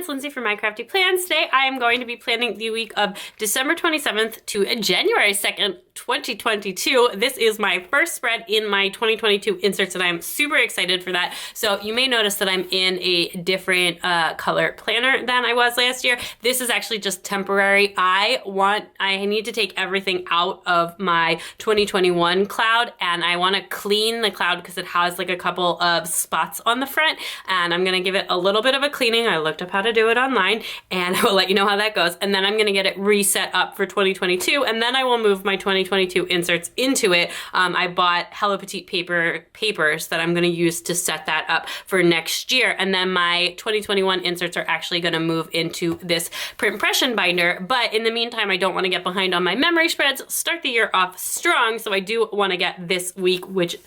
it's Lindsay from My Crafty Plans. Today I am going to be planning the week of December 27th to January 2nd, 2022. This is my first spread in my 2022 inserts and I'm super excited for that. So you may notice that I'm in a different color planner than I was last year. This is actually just temporary. I need to take everything out of my 2021 cloud and I want to clean the cloud because it has like a couple of spots on the front and I'm going to give it a little bit of a cleaning. I looked up how to do it online and I will let you know how that goes. And then I'm going to get it reset up for 2022 and then I will move my 2022 inserts into it. I bought Hello Petite papers that I'm going to use to set that up for next year. And then my 2021 inserts are actually going to move into this Print Pression binder. But in the meantime, I don't want to get behind on my memory spreads, start the year off strong. So I do want to get this week, which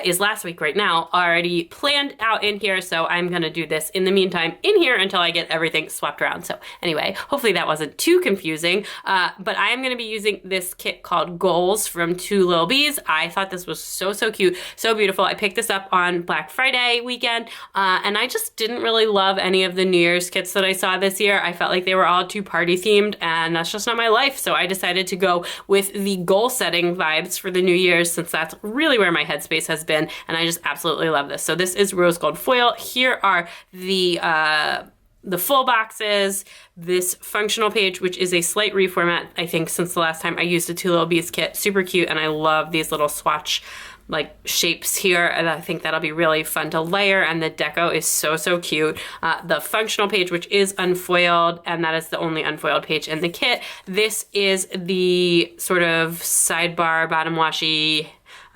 is last week right now, already planned out in here. So I'm going to do this in the meantime in here until I get everything swapped around. So anyway, hopefully that wasn't too confusing. But I am going to be using this kit called Goals from Two Lil Bees. I thought this was so cute, so beautiful. I picked this up on Black Friday weekend and I just didn't really love any of the New Year's kits that I saw this year. I felt like they were all too party themed and that's just not my life. So I decided to go with the goal setting vibes for the New Year's since that's really where my headspace has been and I just absolutely love this. So this is rose gold foil. Here are the full boxes, this functional page, which is a slight reformat, I think, since the last time I used a Two Lil Bees kit. Super cute, and I love these little swatch like shapes here, and I think that'll be really fun to layer, and the deco is so cute. The functional page, which is unfoiled, and that is the only unfoiled page in the kit. This is the sort of sidebar bottom washi.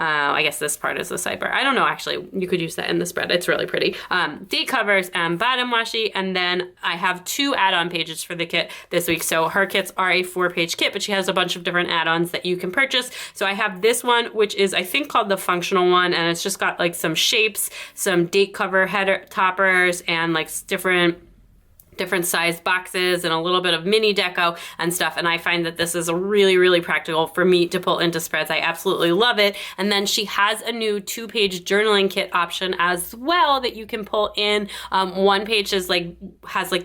I guess this part is the sidebar. I don't know, actually. You could use that in the spread. It's really pretty. Date covers and bottom washi, and then I have 2 add-on pages for the kit this week. So her kits are a 4-page kit, but she has a bunch of different add-ons that you can purchase. So I have this one, which is, I think, called the functional one, and it's just got like some shapes, some date cover header toppers, and like different sized boxes and a little bit of mini deco and stuff. And I find that this is really practical for me to pull into spreads. I absolutely love it. And then she has a new 2-page journaling kit option as well that you can pull in. One page has like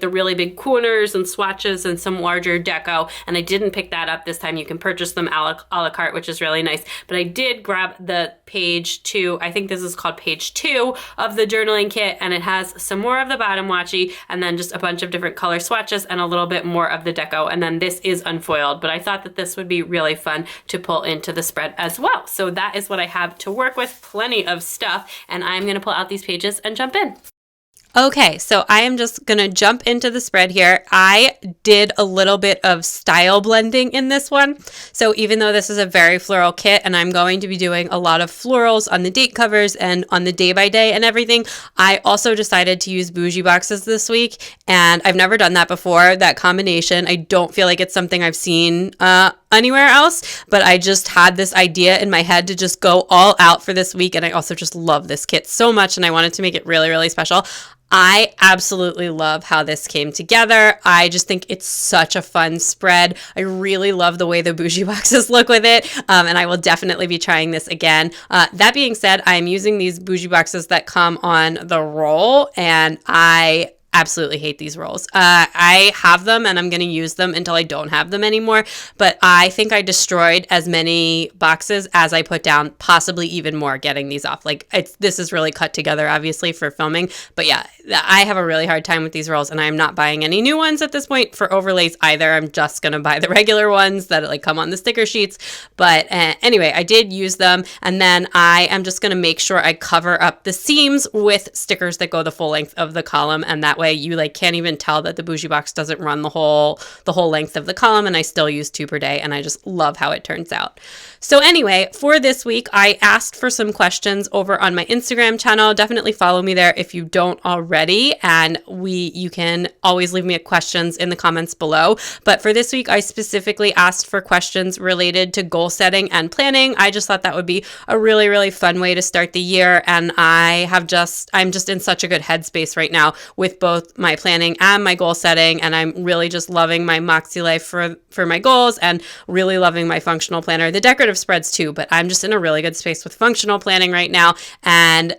the really big corners and swatches and some larger deco. And I didn't pick that up this time. You can purchase them a la carte, which is really nice. But I did grab the page 2. I think this is called page 2 of the journaling kit. And it has some more of the bottom washi and then just a bunch of different color swatches and a little bit more of the deco, and then this is unfoiled, but I thought that this would be really fun to pull into the spread as well. So that is what I have to work with, plenty of stuff, and I'm going to pull out these pages and jump in. Okay, so I am just going to jump into the spread here. I did a little bit of style blending in this one. So even though this is a very floral kit and I'm going to be doing a lot of florals on the date covers and on the day by day and everything, I also decided to use bougie boxes this week. And I've never done that before, that combination. I don't feel like it's something I've seen anywhere else, but I just had this idea in my head to just go all out for this week. And I also just love this kit so much and I wanted to make it really special. I absolutely love how this came together. I just think it's such a fun spread. I really love the way the bougie boxes look with it, and I will definitely be trying this again. That being said, I'm using these bougie boxes that come on the roll, and I absolutely hate these rolls. I have them and I'm going to use them until I don't have them anymore, but I think I destroyed as many boxes as I put down, possibly even more getting these off. Like this is really cut together obviously for filming, but yeah, I have a really hard time with these rolls and I'm not buying any new ones at this point for overlays either. I'm just going to buy the regular ones that like come on the sticker sheets. But anyway, I did use them, and then I am just going to make sure I cover up the seams with stickers that go the full length of the column, and that way you like can't even tell that the bougie box doesn't run the whole length of the column, and I still use 2 per day, and I just love how it turns out. So anyway, for this week, I asked for some questions over on my Instagram channel. Definitely follow me there if you don't already, and you can always leave me questions in the comments below. But for this week, I specifically asked for questions related to goal setting and planning. I just thought that would be a really fun way to start the year, and I'm just in such a good headspace right now with both my planning and my goal setting, and I'm really just loving my Moxie life for my goals and really loving my functional planner, the decorative spreads too, but I'm just in a really good space with functional planning right now, and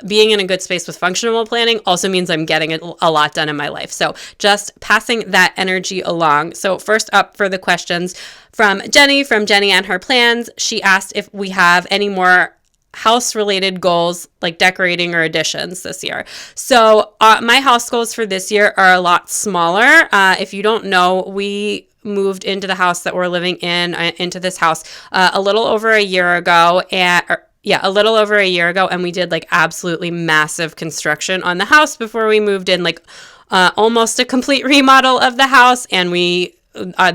being in a good space with functional planning also means I'm getting a lot done in my life. So just passing that energy along. So first up for the questions from Jenny and her plans. She asked if we have any more house-related goals like decorating or additions this year. So my house goals for this year are a lot smaller. If you don't know, we moved into the house that we're living in, into this house a little over a year ago, and we did like absolutely massive construction on the house before we moved in, like almost a complete remodel of the house, and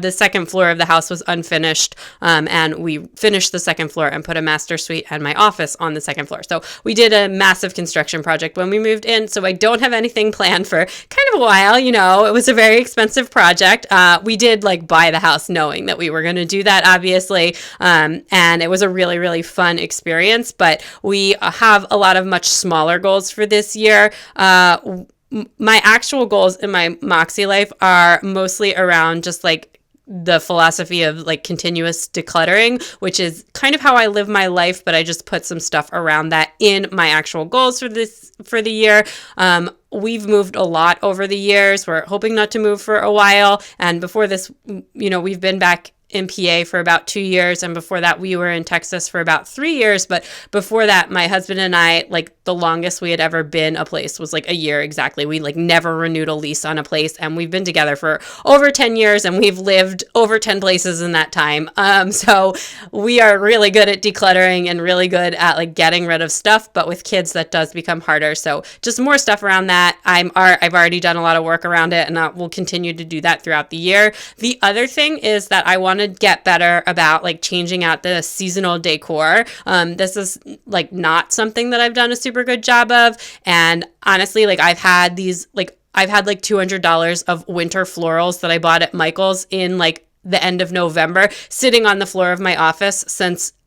the second floor of the house was unfinished, and we finished the second floor and put a master suite and my office on the second floor. So we did a massive construction project when we moved in, so I don't have anything planned for kind of a while. It was a very expensive project. We did like buy the house knowing that we were going to do that, obviously, and it was a really, really fun experience, but we have a lot of much smaller goals for this year. My actual goals in my Moxie life are mostly around just like the philosophy of like continuous decluttering, which is kind of how I live my life, but I just put some stuff around that in my actual goals for the year. We've moved a lot over the years. We're hoping not to move for a while. And before this, we've been back in PA for about 2 years, and before that we were in Texas for about 3 years. But before that, my husband and I, like the longest we had ever been a place was like a year exactly. We like never renewed a lease on a place, and we've been together for over 10 years, and we've lived over 10 places in that time. So we are really good at decluttering and really good at like getting rid of stuff, but with kids that does become harder. So just more stuff around that. I've already done a lot of work around it, and I will continue to do that throughout the year. The other thing is that I want to get better about like changing out the seasonal decor. This is like not something that I've done a super good job of, and honestly, like I've had like $200 of winter florals that I bought at Michael's in like the end of November sitting on the floor of my office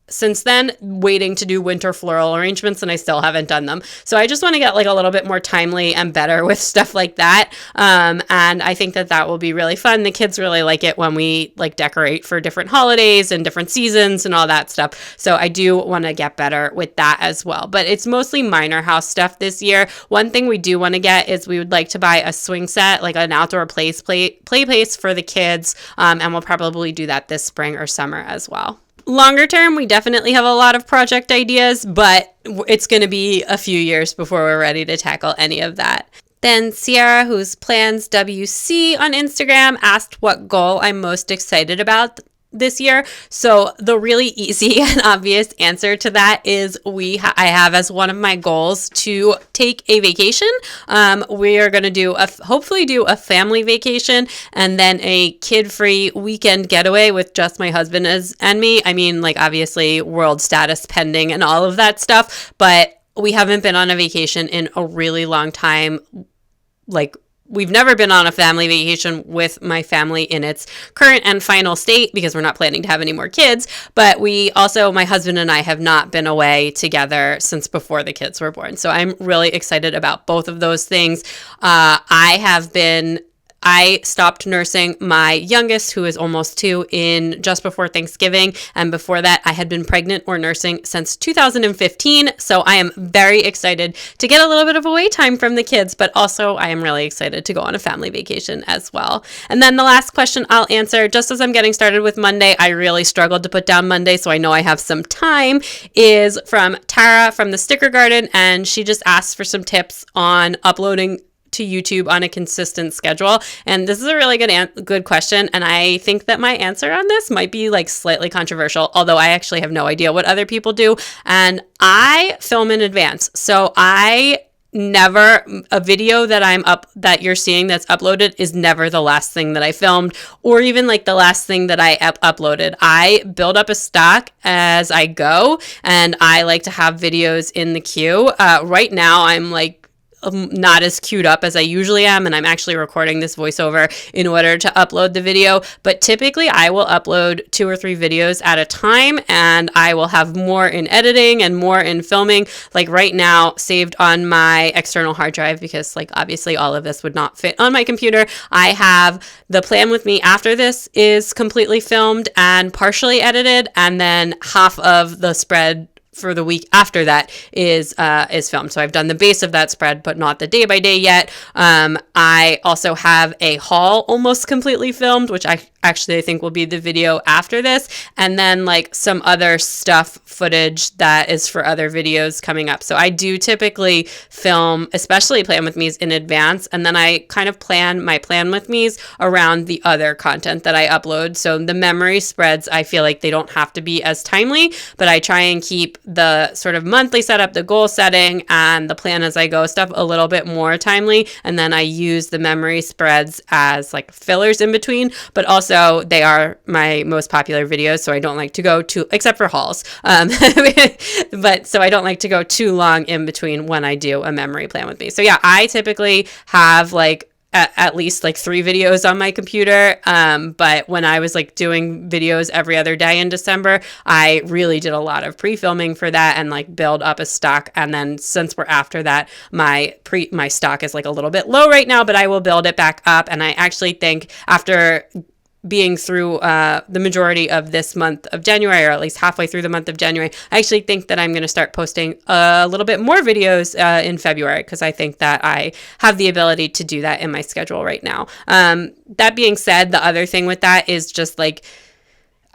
since then, waiting to do winter floral arrangements, and I still haven't done them. So I just want to get like a little bit more timely and better with stuff like that. And I think that will be really fun. The kids really like it when we like decorate for different holidays and different seasons and all that stuff. So I do want to get better with that as well. But it's mostly minor house stuff this year. One thing we do want to get is we would like to buy a swing set, like an outdoor play place for the kids. And we'll probably do that this spring or summer as well. Longer term, we definitely have a lot of project ideas, but it's going to be a few years before we're ready to tackle any of that. Then Sierra, who's plans WC on Instagram, asked what goal I'm most excited about this year. So the really easy and obvious answer to that is I have as one of my goals to take a vacation. We are going to hopefully do a family vacation and then a kid-free weekend getaway with just my husband and me. I mean, like obviously world status pending and all of that stuff, but we haven't been on a vacation in a really long time. Like we've never been on a family vacation with my family in its current and final state because we're not planning to have any more kids. But my husband and I have not been away together since before the kids were born. So I'm really excited about both of those things. I stopped nursing my youngest, who is almost 2, in just before Thanksgiving. And before that, I had been pregnant or nursing since 2015. So I am very excited to get a little bit of away time from the kids, but also I am really excited to go on a family vacation as well. And then the last question I'll answer, just as I'm getting started with Monday, I really struggled to put down Monday, so I know I have some time, is from Tara from the Sticker Garden. And she just asked for some tips on uploading to YouTube on a consistent schedule. And this is a really good question. And I think that my answer on this might be like slightly controversial, although I actually have no idea what other people do. And I film in advance. So a video that you're seeing that's uploaded is never the last thing that I filmed or even like the last thing that I uploaded. I build up a stock as I go, and I like to have videos in the queue. Right now I'm like not as queued up as I usually am, and I'm actually recording this voiceover in order to upload the video, but typically I will upload 2 or 3 videos at a time, and I will have more in editing and more in filming, like right now saved on my external hard drive, because like obviously all of this would not fit on my computer. I have the plan with me after this is completely filmed and partially edited, and then half of the spread for the week after that is filmed. So I've done the base of that spread, but not the day by day yet. I also have a haul almost completely filmed, which I think will be the video after this, and then like some other stuff footage that is for other videos coming up. So I do typically film, especially Plan With Me's, in advance, and then I kind of plan my Plan With Me's around the other content that I upload. So the memory spreads, I feel like they don't have to be as timely, but I try and keep the sort of monthly setup, the goal setting, and the plan as I go stuff a little bit more timely, and then I use the memory spreads as like fillers in between, but also they are my most popular videos, so I don't like to go too, except for hauls, but so I don't like to go too long in between when I do a memory Plan With Me. So yeah, I typically have like at least like 3 videos on my computer. But when I was like doing videos every other day in December, I really did a lot of pre-filming for that and like build up a stock. And then since we're after that, my stock is like a little bit low right now, but I will build it back up. And I actually think after being through the majority of this month of January, or at least halfway through the month of January, I actually think that I'm going to start posting a little bit more videos in February, because I think that I have the ability to do that in my schedule right now. That being said, the other thing with that is just like,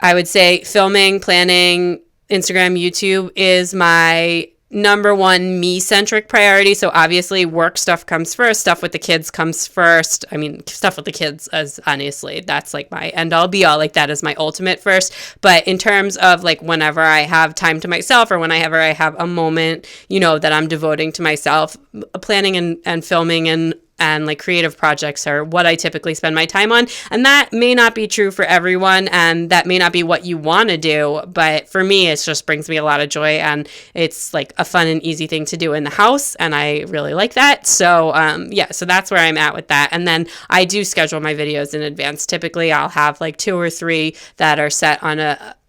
I would say filming, planning, Instagram, YouTube is my number one me-centric priority. So obviously work stuff comes first, stuff with the kids comes first. I mean, stuff with the kids, as honestly, that's like my end all be all, like that is my ultimate first. But in terms of like whenever I have time to myself, or whenever I have a moment, you know, that I'm devoting to myself, planning and filming and like creative projects are what I typically spend my time on. And that may not be true for everyone, and that may not be what you want to do, but for me, it just brings me a lot of joy, and it's like a fun and easy thing to do in the house, and I really like that. So yeah, so that's where I'm at with that. And then I do schedule my videos in advance. Typically I'll have like 2 or 3 that are set on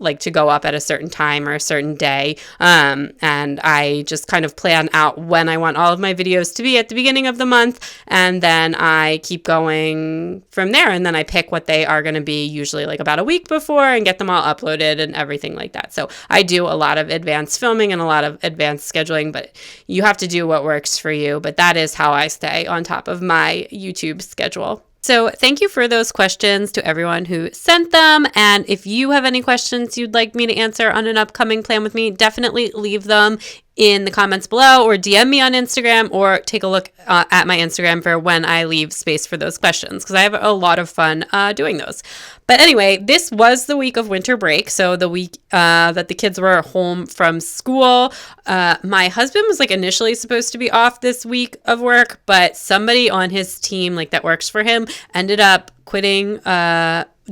like to go up at a certain time or a certain day. And I just kind of plan out when I want all of my videos to be at the beginning of the month. And then I keep going from there. And then I pick what they are going to be, usually like about a week before, and get them all uploaded and everything like that. So I do a lot of advanced filming and a lot of advanced scheduling, but you have to do what works for you. But that is how I stay on top of my YouTube schedule. So thank you for those questions to everyone who sent them. And if you have any questions you'd like me to answer on an upcoming Plan With Me, definitely leave them in the comments below, or DM me on Instagram, or take a look at my Instagram for when I leave space for those questions, because I have a lot of fun doing those. But anyway, this was the week of winter break. So the week that the kids were home from school. My husband was like initially supposed to be off this week of work, but somebody on his team, like that works for him, ended up quitting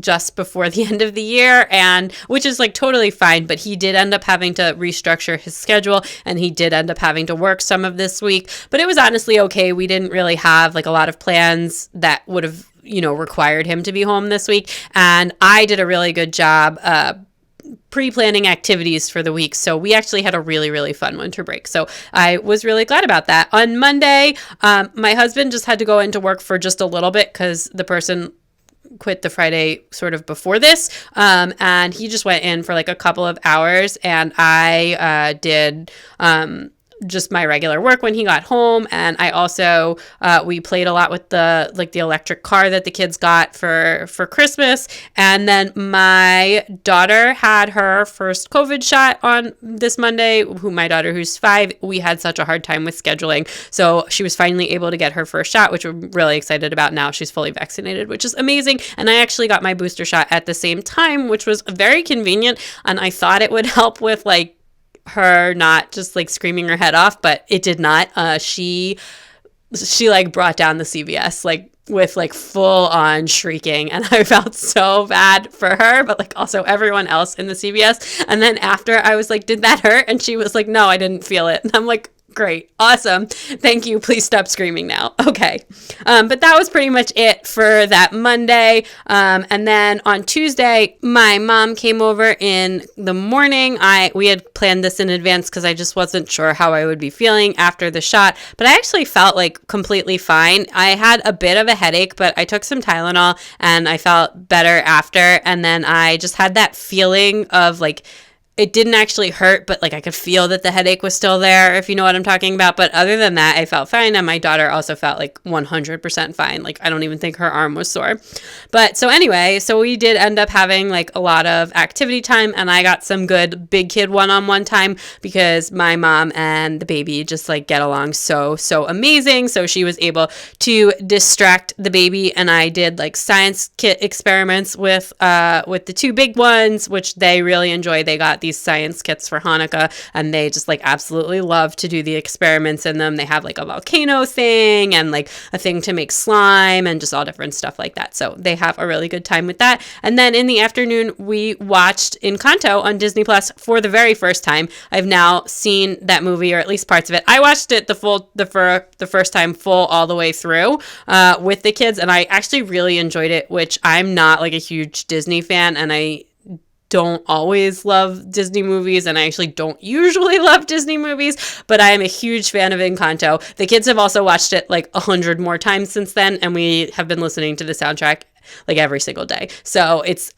just before the end of the year, and which is like totally fine, but he did end up having to restructure his schedule, and he did end up having to work some of this week, but it was honestly okay. We didn't really have like a lot of plans that would have, you know, required him to be home this week, and I did a really good job pre-planning activities for the week. So we actually had a really, really fun winter break. So I was really glad about that. On Monday, my husband just had to go into work for just a little bit because the person quit the Friday sort of before this. And he just went in for like a couple of hours, and I did just my regular work when he got home. And I also, we played a lot with the electric car that the kids got for Christmas. And then my daughter had her first COVID shot on this Monday, my daughter who's 5, we had such a hard time with scheduling. So she was finally able to get her first shot, which we're really excited about now. She's fully vaccinated, which is amazing. And I actually got my booster shot at the same time, which was very convenient. And I thought it would help with like her not just like screaming her head off, but it did not. She like brought down the CVS like with like full on shrieking, and I felt so bad for her, but like also everyone else in the CVS. And then after I was like, did that hurt? And she was like, no, I didn't feel it. And I'm like, great, awesome, thank you, please stop screaming now. Okay, but that was pretty much it for that Monday. And then on Tuesday, my mom came over in the morning. We had planned this in advance because I just wasn't sure how I would be feeling after the shot, but I actually felt like completely fine. I had a bit of a headache, but I took some Tylenol and I felt better after. And then I just had that feeling of like it didn't actually hurt, but like I could feel that the headache was still there, if you know what I'm talking about. But other than that, I felt fine. And my daughter also felt like 100% fine. Like I don't even think her arm was sore. But so anyway, so we did end up having like a lot of activity time, and I got some good big kid one-on-one time because my mom and the baby just like get along so amazing. So she was able to distract the baby, and I did like science kit experiments with the two big ones, which they really enjoy. They got these science kits for Hanukkah, and they just like absolutely love to do the experiments in them. They have like a volcano thing and like a thing to make slime and just all different stuff like that. So they have a really good time with that. And then in the afternoon, we watched Encanto on Disney Plus for the very first time. I've now seen that movie, or at least parts of it. I watched it the first time full all the way through with the kids, and I actually really enjoyed it, which I'm not like a huge Disney fan, and I don't always love Disney movies, and I actually don't usually love Disney movies, but I am a huge fan of Encanto. The kids have also watched it like 100 more times since then, and we have been listening to the soundtrack like every single day. So it's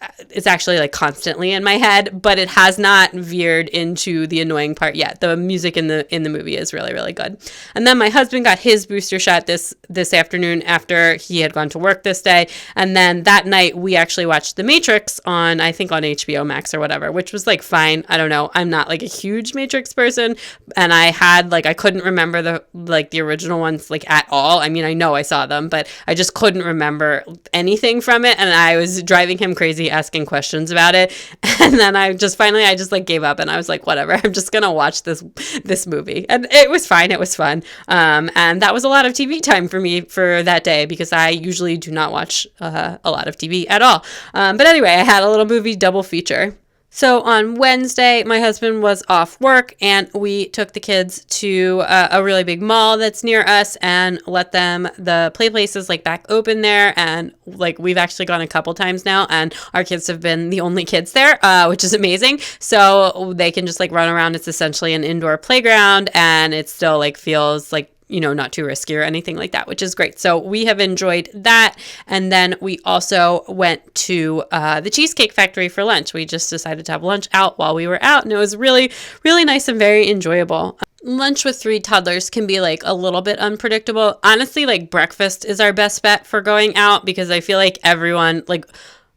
actually like constantly in my head, but it has not veered into the annoying part yet. The music in the movie is really, really good. And then my husband got his booster shot this afternoon after he had gone to work this day. And then that night we actually watched The Matrix on, I think on HBO Max or whatever, which was like fine. I don't know. I'm not like a huge Matrix person, and I couldn't remember the original ones like at all. I mean, I know I saw them, but I just couldn't remember anything from it, and I was driving him crazy asking questions about it. And then I just like gave up, and I was like, whatever, I'm just gonna watch this movie. And it was fine, it was fun, and that was a lot of TV time for me for that day, because I usually do not watch a lot of TV at all. But anyway, I had a little movie double feature. So on Wednesday, my husband was off work, and we took the kids to a really big mall that's near us and let the play places like back open there. And like we've actually gone a couple times now, and our kids have been the only kids there, which is amazing. So they can just like run around. It's essentially an indoor playground, and it still like feels like, you know, not too risky or anything like that, which is great. So we have enjoyed that. And then we also went to the Cheesecake Factory for lunch. We just decided to have lunch out while we were out, and it was really, really nice and very enjoyable. Lunch with 3 toddlers can be like a little bit unpredictable. Honestly, like breakfast is our best bet for going out, because I feel like everyone, like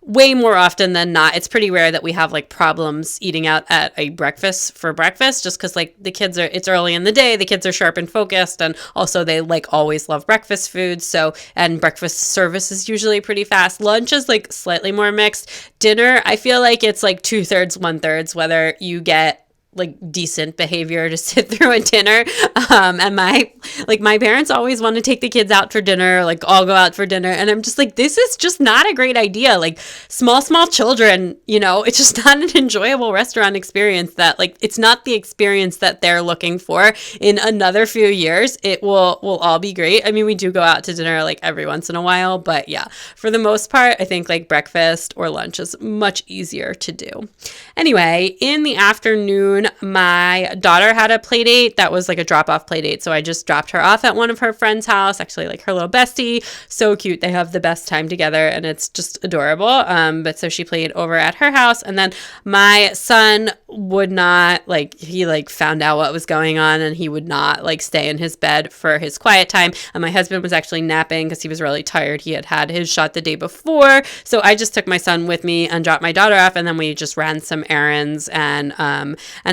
way more often than not, it's pretty rare that we have like problems eating out at a breakfast for breakfast, just because like the kids it's early in the day, the kids are sharp and focused, and also they like always love breakfast food. So, and breakfast service is usually pretty fast. Lunch is like slightly more mixed. Dinner, I feel like it's like 2/3, 1/3, whether you get like decent behavior to sit through a dinner. And my parents always want to take the kids out for dinner, like all go out for dinner. And I'm just like, this is just not a great idea. Like small children, you know, it's just not an enjoyable restaurant experience. That like, it's not the experience that they're looking for. In another few years, it will all be great. I mean, we do go out to dinner like every once in a while, but yeah, for the most part, I think like breakfast or lunch is much easier to do. Anyway, in the afternoon, my daughter had a play date that was like a drop-off play date. So I just dropped her off at one of her friends' house, actually like her little bestie. So cute. They have the best time together, and it's just adorable. But so she played over at her house, and then my son would not, like, he like found out what was going on, and he would not like stay in his bed for his quiet time. And my husband was actually napping because he was really tired. He had his shot the day before. So I just took my son with me and dropped my daughter off, and then we just ran some errands and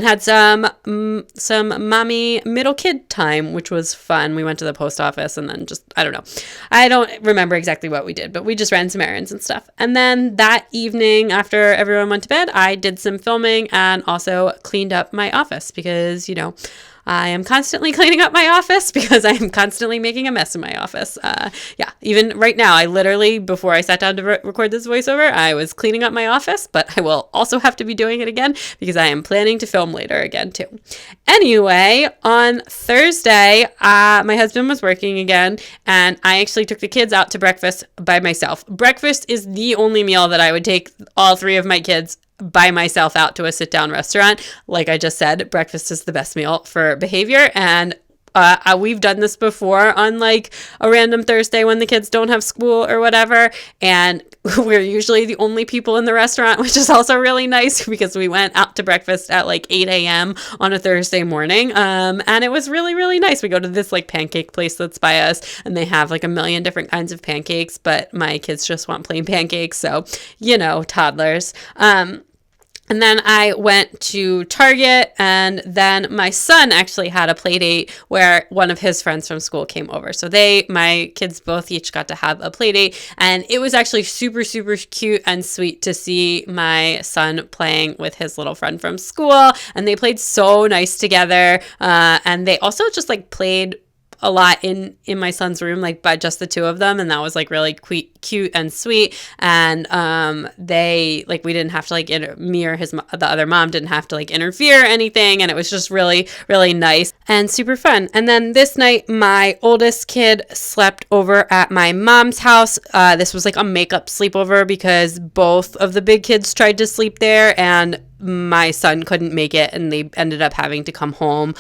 had some mommy middle kid time, which was fun. We went to the post office, and then just, I don't remember exactly what we did, but we just ran some errands and stuff. And then that evening, after everyone went to bed, I did some filming and also cleaned up my office, because, you know, I am constantly cleaning up my office because I am constantly making a mess in my office. Yeah, even right now, I literally, before I sat down to record this voiceover, I was cleaning up my office, but I will also have to be doing it again because I am planning to film later again too. Anyway, on Thursday, my husband was working again, and I actually took the kids out to breakfast by myself. Breakfast is the only meal that I would take all 3 of my kids by myself out to a sit-down restaurant. Like I just said, breakfast is the best meal for behavior, and we've done this before on like a random Thursday when the kids don't have school or whatever, and we're usually the only people in the restaurant, which is also really nice because we went out to breakfast at like 8 a.m. on a Thursday morning, and it was really, really nice. We go to this like pancake place that's by us, and they have like a million different kinds of pancakes, but my kids just want plain pancakes, so toddlers. And then I went to Target, and then my son actually had a play date where one of his friends from school came over. So my kids both each got to have a play date, and it was actually super, super cute and sweet to see my son playing with his little friend from school, and they played so nice together, and they also just like played a lot in my son's room, like by just the two of them, and that was like really cute and sweet. And they like, we didn't have to like me or the other mom didn't have to like interfere or anything, and it was just really, really nice and super fun. And then this night my oldest kid slept over at my mom's house. This was like a makeup sleepover because both of the big kids tried to sleep there, and my son couldn't make it, and they ended up having to come home.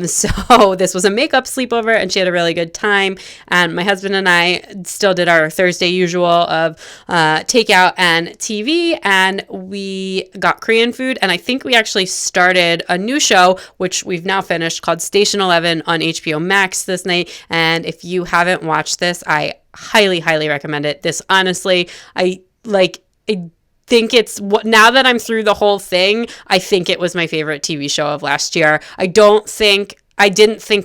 So this was a makeup sleepover, and she had a really good time. And my husband and I still did our Thursday usual of takeout and TV, and we got Korean food. And I think we actually started a new show, which we've now finished, called Station 11 on HBO Max this night. And if you haven't watched this, I highly, highly recommend it. This honestly, I think it's now that I'm through the whole thing, I think it was my favorite TV show of last year. I didn't think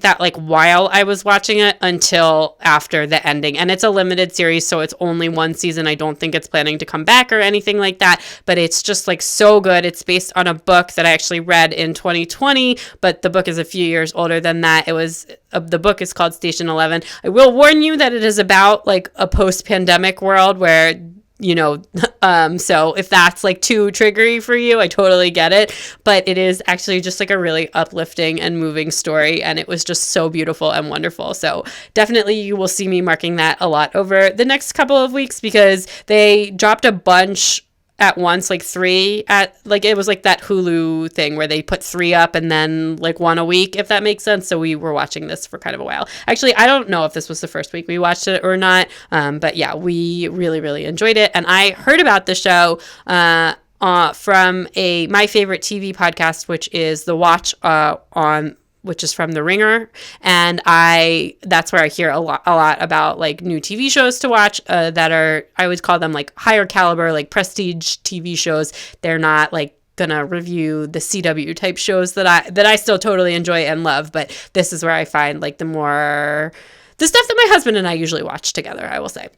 that like while I was watching it until after the ending. And it's a limited series, so it's only one season. I don't think it's planning to come back or anything like that, but it's just like so good. It's based on a book that I actually read in 2020, but the book is a few years older than that. The book is called Station 11. I will warn you that it is about like a post-pandemic world where so if that's like too triggery for you, I totally get it, but it is actually just like a really uplifting and moving story, and it was just so beautiful and wonderful. So definitely you will see me marking that a lot over the next couple of weeks, because they dropped a bunch at once, like 3 it was like that Hulu thing where they put 3 up and then like 1 a week, if that makes sense. So we were watching this for kind of a while. Actually, I don't know if this was the first week we watched it or not, but yeah, we really, really enjoyed it. And I heard about the show from my favorite TV podcast, which is The Watch, which is from The Ringer, and that's where I hear a lot about like new TV shows to watch that are, I would call them like higher caliber, like prestige TV shows. They're not like gonna review the CW type shows that I still totally enjoy and love, but this is where I find like the stuff that my husband and I usually watch together, I will say.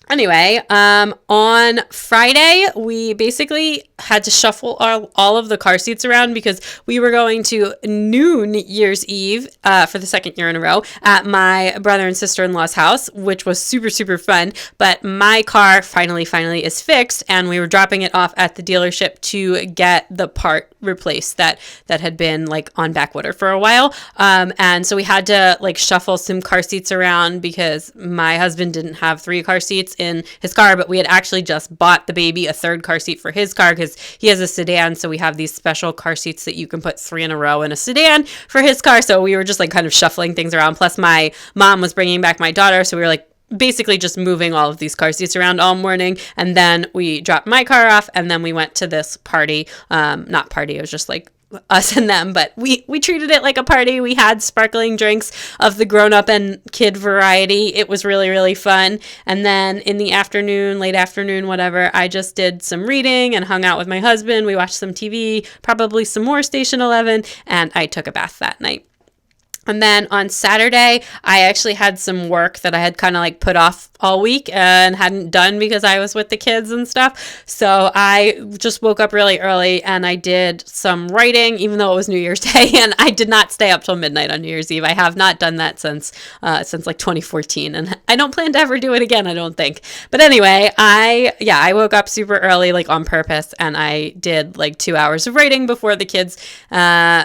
Anyway, on Friday, we basically had to shuffle all of the car seats around because we were going to New Year's Eve for the second year in a row at my brother and sister-in-law's house, which was super, super fun. But my car finally is fixed, and we were dropping it off at the dealership to get the part replaced that had been like on back order for a while. And so we had to like shuffle some car seats around because my husband didn't have 3 car seats in his car, but we had actually just bought the baby a 3rd car seat for his car because he has a sedan. So we have these special car seats that you can put 3 in a row in a sedan for his car. So we were just like kind of shuffling things around. Plus my mom was bringing back my daughter. So we were like basically just moving all of these car seats around all morning. And then we dropped my car off, and then we went to this party. Not party, it was just like us and them, but we treated it like a party. We had sparkling drinks of the grown-up and kid variety. It was really, really fun. And then in the afternoon, late afternoon, whatever, I just did some reading and hung out with my husband. We watched some TV, probably some more Station 11, and I took a bath that night. And then on Saturday, I actually had some work that I had kind of like put off all week and hadn't done because I was with the kids and stuff. So I just woke up really early and I did some writing, even though it was New Year's Day, and I did not stay up till midnight on New Year's Eve. I have not done that since like 2014, and I don't plan to ever do it again, I don't think. But anyway, I woke up super early, like on purpose, and I did like 2 hours of writing before the kids,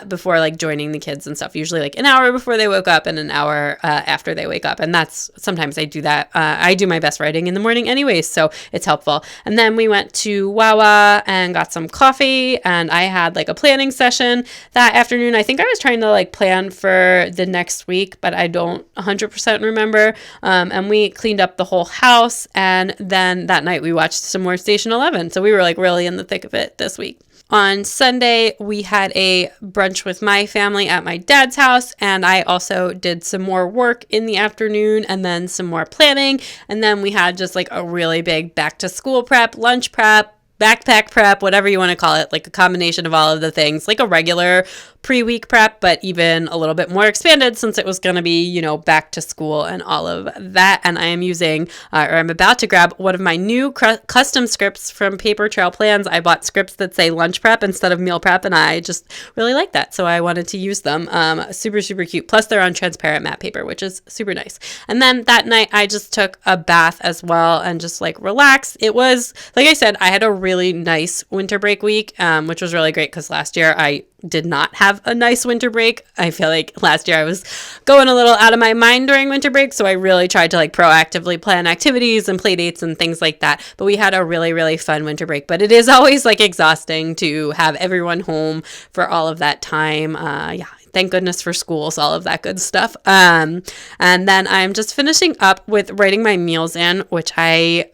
before like joining the kids and stuff. Usually like an hour before they woke up and an hour after they wake up, and that's sometimes I do that I do my best writing in the morning anyways, so it's helpful. And then we went to Wawa and got some coffee, and I had like a planning session that afternoon. I think I was trying to like plan for the next week, but I don't 100% remember. And we cleaned up the whole house, and then that night we watched some more Station 11. So we were like really in the thick of it this week. On Sunday, we had a brunch with my family at my dad's house, and I also did some more work in the afternoon and then some more planning. And then we had just like a really big back to school prep, lunch prep, backpack prep, whatever you want to call it, like a combination of all of the things, like a regular pre-week prep, but even a little bit more expanded since it was going to be, you know, back to school and all of that. And I am using, or I'm about to grab one of my new custom scripts from Paper Trail Plans. I bought scripts that say lunch prep instead of meal prep, and I just really like that. So I wanted to use them. Super, super cute. Plus they're on transparent matte paper, which is super nice. And then that night I just took a bath as well and just like relaxed. It was, like I said, I had a really nice winter break week, which was really great because last year I did not have a nice winter break. I feel like last year I was going a little out of my mind during winter break, so I really tried to like proactively plan activities and play dates and things like that. But we had a really, really fun winter break. But it is always like exhausting to have everyone home for all of that time. Yeah. Thank goodness for schools, all of that good stuff. And then I'm just finishing up with writing my meals in, which I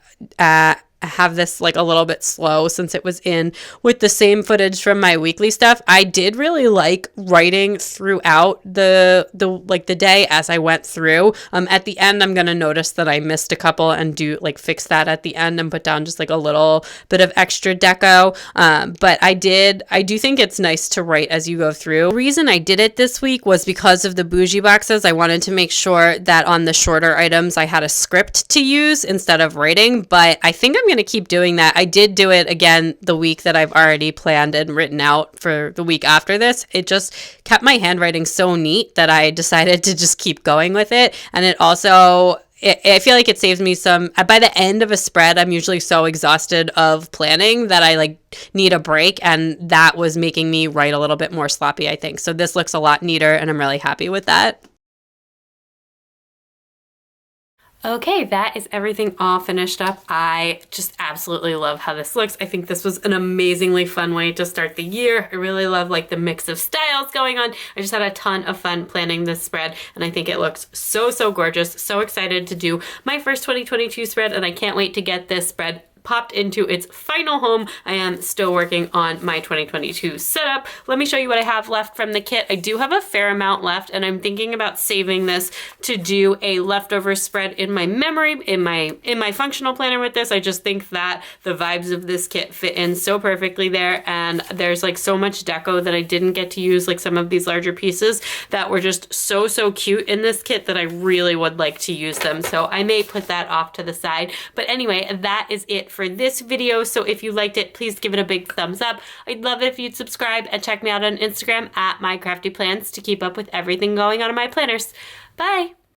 have this like a little bit slow since it was in with the same footage from my weekly stuff. I did really like writing throughout the day as I went through. At the end, I'm going to notice that I missed a couple and do like fix that at the end and put down just like a little bit of extra deco. But I do think it's nice to write as you go through. The reason I did it this week was because of the bougie boxes. I wanted to make sure that on the shorter items, I had a script to use instead of writing, but I think I'm going to keep doing that. I did do it again the week that I've already planned and written out for the week after this. It just kept my handwriting so neat that I decided to just keep going with it. And it also, I feel like it saves me some, by the end of a spread, I'm usually so exhausted of planning that I like need a break. And that was making me write a little bit more sloppy, I think. So this looks a lot neater and I'm really happy with that. Okay, that is everything all finished up. I just absolutely love how this looks. I think this was an amazingly fun way to start the year. I really love like the mix of styles going on. I just had a ton of fun planning this spread, and I think it looks so, so gorgeous. So excited to do my first 2022 spread, and I can't wait to get this spread popped into its final home. I am still working on my 2022 setup. Let me show you what I have left from the kit. I do have a fair amount left, and I'm thinking about saving this to do a leftover spread in my memory, in my functional planner with this. I just think that the vibes of this kit fit in so perfectly there, and there's like so much deco that I didn't get to use, like some of these larger pieces that were just so, so cute in this kit that I really would like to use them. So I may put that off to the side. But anyway, that is it for this video. So if you liked it, please give it a big thumbs up. I'd love it if you'd subscribe and check me out on Instagram at mycraftyplans to keep up with everything going on in my planners. Bye!